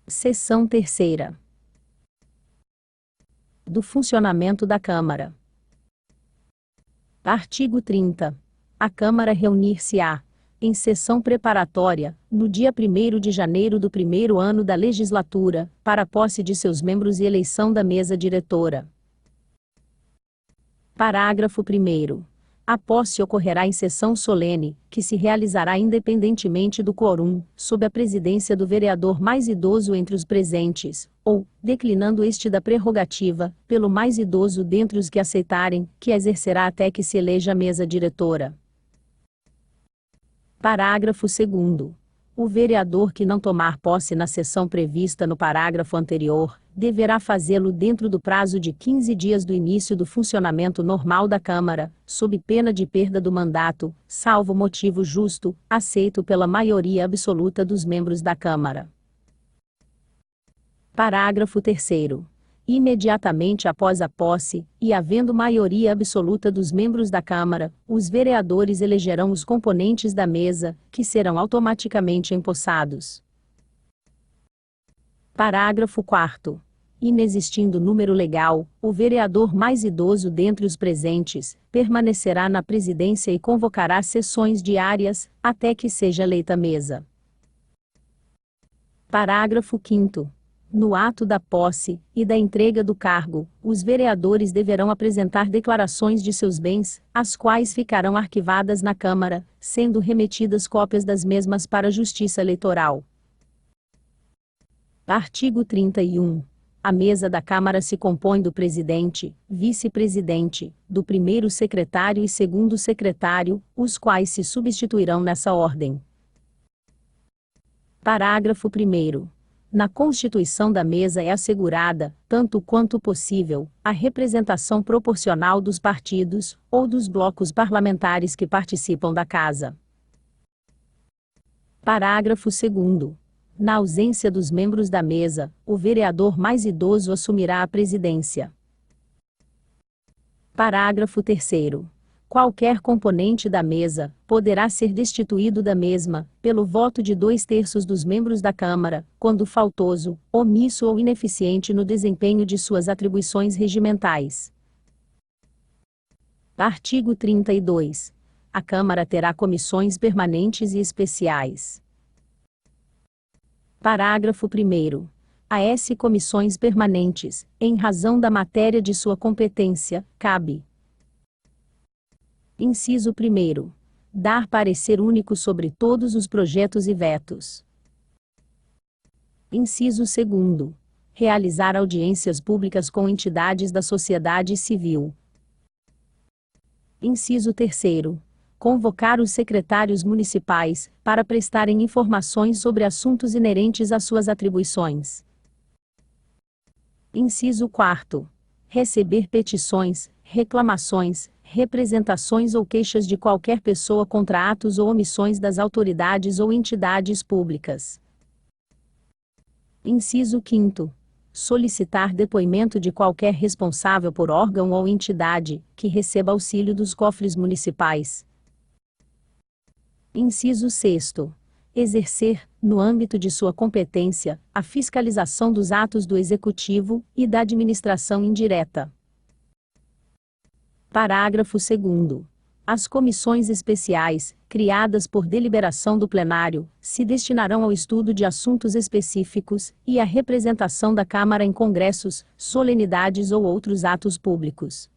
Seção terceira. Do funcionamento da Câmara. Artigo 30. A Câmara reunir-se-á, em sessão preparatória, no dia 1º de janeiro do primeiro ano da legislatura, para a posse de seus membros e eleição da mesa diretora. Parágrafo 1º. A posse ocorrerá em sessão solene, que se realizará independentemente do quórum, sob a presidência do vereador mais idoso entre os presentes, ou, declinando este da prerrogativa, pelo mais idoso dentre os que aceitarem, que a exercerá até que se eleja a mesa diretora. Parágrafo 2º. O vereador que não tomar posse na sessão prevista no parágrafo anterior, deverá fazê-lo dentro do prazo de 15 dias do início do funcionamento normal da Câmara, sob pena de perda do mandato, salvo motivo justo, aceito pela maioria absoluta dos membros da Câmara. Parágrafo 3º. Imediatamente após a posse, e havendo maioria absoluta dos membros da Câmara, os vereadores elegerão os componentes da mesa, que serão automaticamente empossados. Parágrafo 4º. Inexistindo número legal, o vereador mais idoso dentre os presentes, permanecerá na presidência e convocará sessões diárias, até que seja eleita a mesa. Parágrafo 5º. No ato da posse e da entrega do cargo, os vereadores deverão apresentar declarações de seus bens, as quais ficarão arquivadas na Câmara, sendo remetidas cópias das mesmas para a Justiça Eleitoral. Artigo 31. A mesa da Câmara se compõe do presidente, vice-presidente, do primeiro secretário e segundo secretário, os quais se substituirão nessa ordem. Parágrafo 1º. Na constituição da mesa é assegurada, tanto quanto possível, a representação proporcional dos partidos, ou dos blocos parlamentares que participam da Casa. Parágrafo 2º. Na ausência dos membros da mesa, o vereador mais idoso assumirá a presidência. Parágrafo 3º. Qualquer componente da mesa poderá ser destituído da mesma, pelo voto de 2/3 dos membros da Câmara, quando faltoso, omisso ou ineficiente no desempenho de suas atribuições regimentais. Artigo 32. A Câmara terá comissões permanentes e especiais. Parágrafo 1º. A esse comissões permanentes, em razão da matéria de sua competência, cabe: Inciso 1º. Dar parecer único sobre todos os projetos e vetos. Inciso 2º. Realizar audiências públicas com entidades da sociedade civil. Inciso 3º. Convocar os secretários municipais, para prestarem informações sobre assuntos inerentes às suas atribuições. Inciso 4º. Receber petições, reclamações, representações ou queixas de qualquer pessoa contra atos ou omissões das autoridades ou entidades públicas. Inciso 5º. Solicitar depoimento de qualquer responsável por órgão ou entidade, que receba auxílio dos cofres municipais. Inciso 6º. Exercer, no âmbito de sua competência, a fiscalização dos atos do Executivo e da administração indireta. Parágrafo 2º. As comissões especiais, criadas por deliberação do plenário, se destinarão ao estudo de assuntos específicos e à representação da Câmara em congressos, solenidades ou outros atos públicos.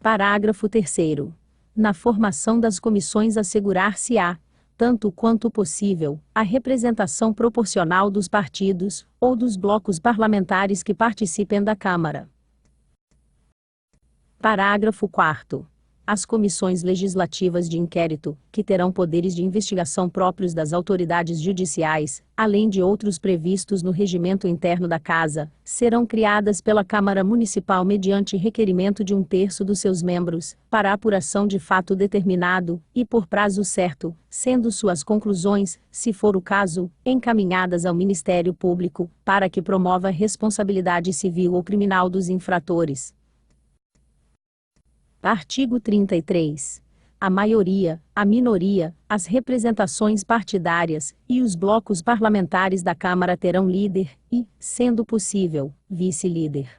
Parágrafo 3º. Na formação das comissões assegurar-se-á, tanto quanto possível, a representação proporcional dos partidos, ou dos blocos parlamentares que participem da Câmara. Parágrafo 4º. As comissões legislativas de inquérito, que terão poderes de investigação próprios das autoridades judiciais, além de outros previstos no regimento interno da Casa, serão criadas pela Câmara Municipal mediante requerimento de 1/3 dos seus membros, para apuração de fato determinado, e por prazo certo, sendo suas conclusões, se for o caso, encaminhadas ao Ministério Público, para que promova a responsabilidade civil ou criminal dos infratores. Artigo 33. a maioria, a minoria, as representações partidárias e os blocos parlamentares da Câmara terão líder e, sendo possível, vice-líder.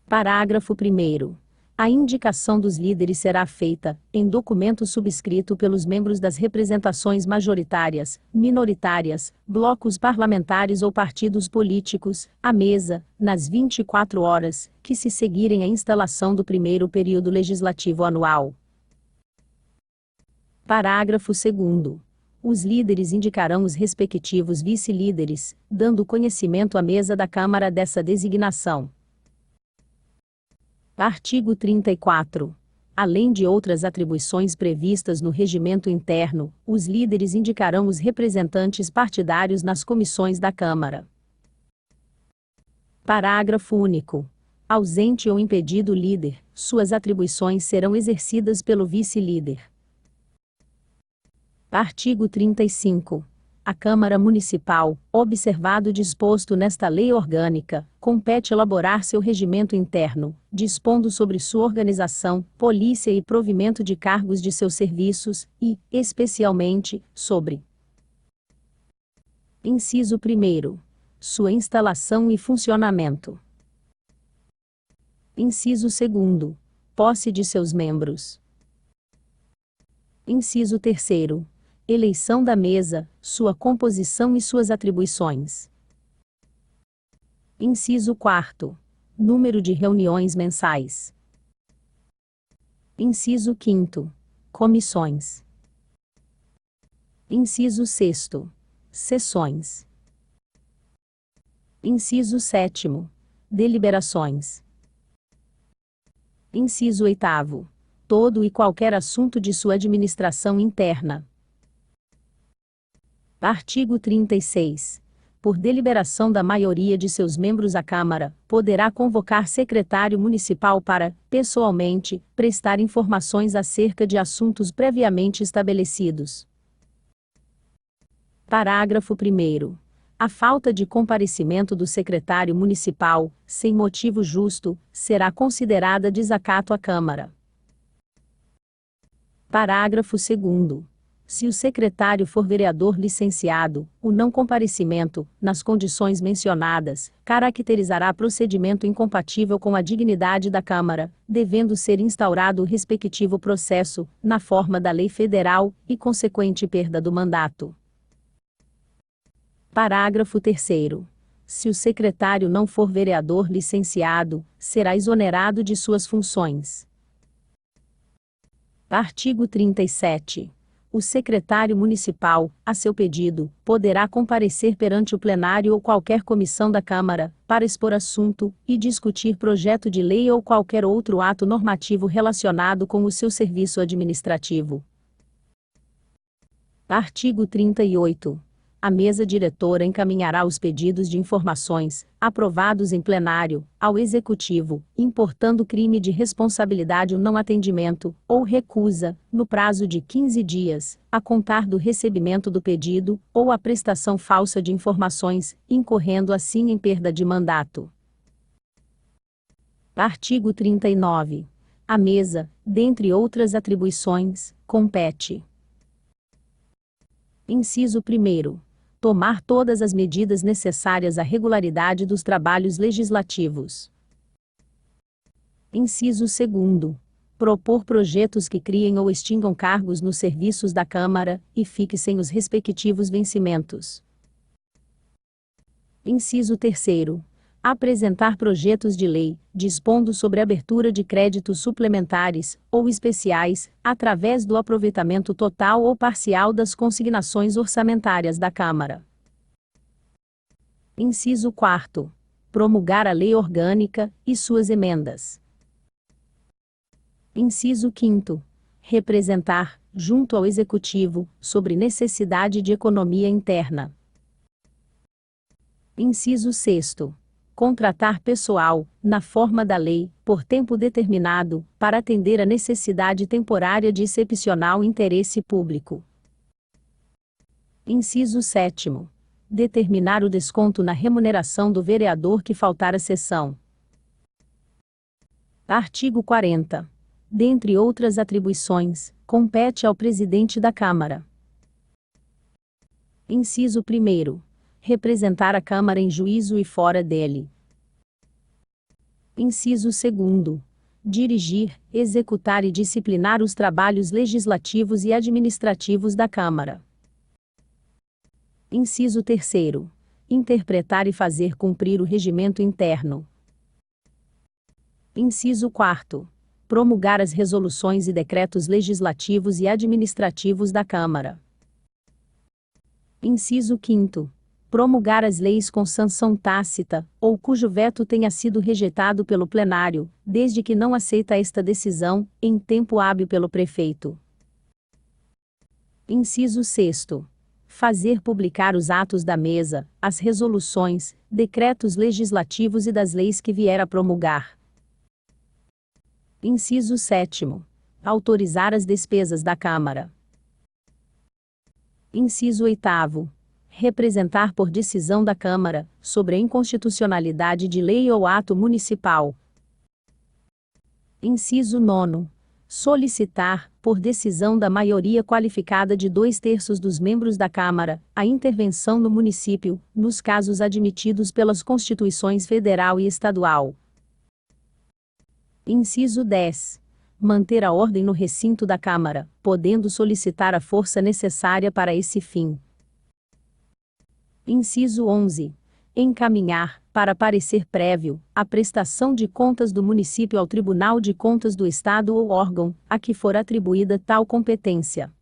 Parágrafo 1º. A indicação dos líderes será feita, em documento subscrito pelos membros das representações majoritárias, minoritárias, blocos parlamentares ou partidos políticos, à mesa, nas 24 horas, que se seguirem à instalação do primeiro período legislativo anual. Parágrafo 2º. Os líderes indicarão os respectivos vice-líderes, dando conhecimento à mesa da Câmara dessa designação. Artigo 34. Além de outras atribuições previstas no regimento interno, os líderes indicarão os representantes partidários nas comissões da Câmara. Parágrafo único. Ausente ou impedido o líder, suas atribuições serão exercidas pelo vice-líder. Artigo 35. A Câmara Municipal, observado o disposto nesta lei orgânica, compete elaborar seu regimento interno, dispondo sobre sua organização, polícia e provimento de cargos de seus serviços, e, especialmente, sobre: Inciso 1º. Sua instalação e funcionamento. Inciso 2º. Posse de seus membros. Inciso 3º. Eleição da mesa, sua composição e suas atribuições. Inciso 4º. Número de reuniões mensais. Inciso 5º. Comissões. Inciso 6º. Sessões. Inciso 7º. Deliberações. Inciso 8º. Todo e qualquer assunto de sua administração interna. Artigo 36. Por deliberação da maioria de seus membros a Câmara, poderá convocar secretário municipal para, pessoalmente, prestar informações acerca de assuntos previamente estabelecidos. Parágrafo 1º. A falta de comparecimento do secretário municipal, sem motivo justo, será considerada desacato à Câmara. Parágrafo 2º. Se o secretário for vereador licenciado, o não comparecimento, nas condições mencionadas, caracterizará procedimento incompatível com a dignidade da Câmara, devendo ser instaurado o respectivo processo, na forma da lei federal, e consequente perda do mandato. Parágrafo 3º. Se o secretário não for vereador licenciado, será exonerado de suas funções. Artigo 37. O secretário municipal, a seu pedido, poderá comparecer perante o plenário ou qualquer comissão da Câmara, para expor assunto, e discutir projeto de lei ou qualquer outro ato normativo relacionado com o seu serviço administrativo. Artigo 38. A mesa diretora encaminhará os pedidos de informações, aprovados em plenário, ao Executivo, importando crime de responsabilidade o não atendimento, ou recusa, no prazo de 15 dias, a contar do recebimento do pedido, ou a prestação falsa de informações, incorrendo assim em perda de mandato. Artigo 39. A mesa, dentre outras atribuições, compete: Inciso 1º. Tomar todas as medidas necessárias à regularidade dos trabalhos legislativos. Inciso 2º. Propor projetos que criem ou extingam cargos nos serviços da Câmara, e fixem os respectivos vencimentos. Inciso 3º. Apresentar projetos de lei, dispondo sobre a abertura de créditos suplementares, ou especiais, através do aproveitamento total ou parcial das consignações orçamentárias da Câmara. Inciso 4º. Promulgar a lei orgânica, e suas emendas. Inciso 5º. Representar, junto ao Executivo, sobre necessidade de economia interna. Inciso 6º. Contratar pessoal, na forma da lei, por tempo determinado, para atender a necessidade temporária de excepcional interesse público. Inciso 7º. Determinar o desconto na remuneração do vereador que faltar à sessão. Artigo 40. dentre outras atribuições, compete ao presidente da Câmara. Inciso 1º. Representar a Câmara em juízo e fora dele. Inciso 2º. Dirigir, executar e disciplinar os trabalhos legislativos e administrativos da Câmara. Inciso 3º. Interpretar e fazer cumprir o regimento interno. Inciso 4º. Promulgar as resoluções e decretos legislativos e administrativos da Câmara. Inciso 5º. Promulgar as leis com sanção tácita, ou cujo veto tenha sido rejeitado pelo plenário, desde que não aceita esta decisão, em tempo hábil pelo prefeito. Inciso 6º. Fazer publicar os atos da mesa, as resoluções, decretos legislativos e das leis que vier a promulgar. Inciso 7º. Autorizar as despesas da Câmara. Inciso 8º. Representar por decisão da Câmara, sobre a inconstitucionalidade de lei ou ato municipal. Inciso 9º. Solicitar, por decisão da maioria qualificada de 2/3 dos membros da Câmara, a intervenção no município, nos casos admitidos pelas Constituições Federal e Estadual. Inciso 10. Manter a ordem no recinto da Câmara, podendo solicitar a força necessária para esse fim. Inciso 11. Encaminhar, para parecer prévio, a prestação de contas do município ao Tribunal de Contas do Estado ou órgão, a que for atribuída tal competência.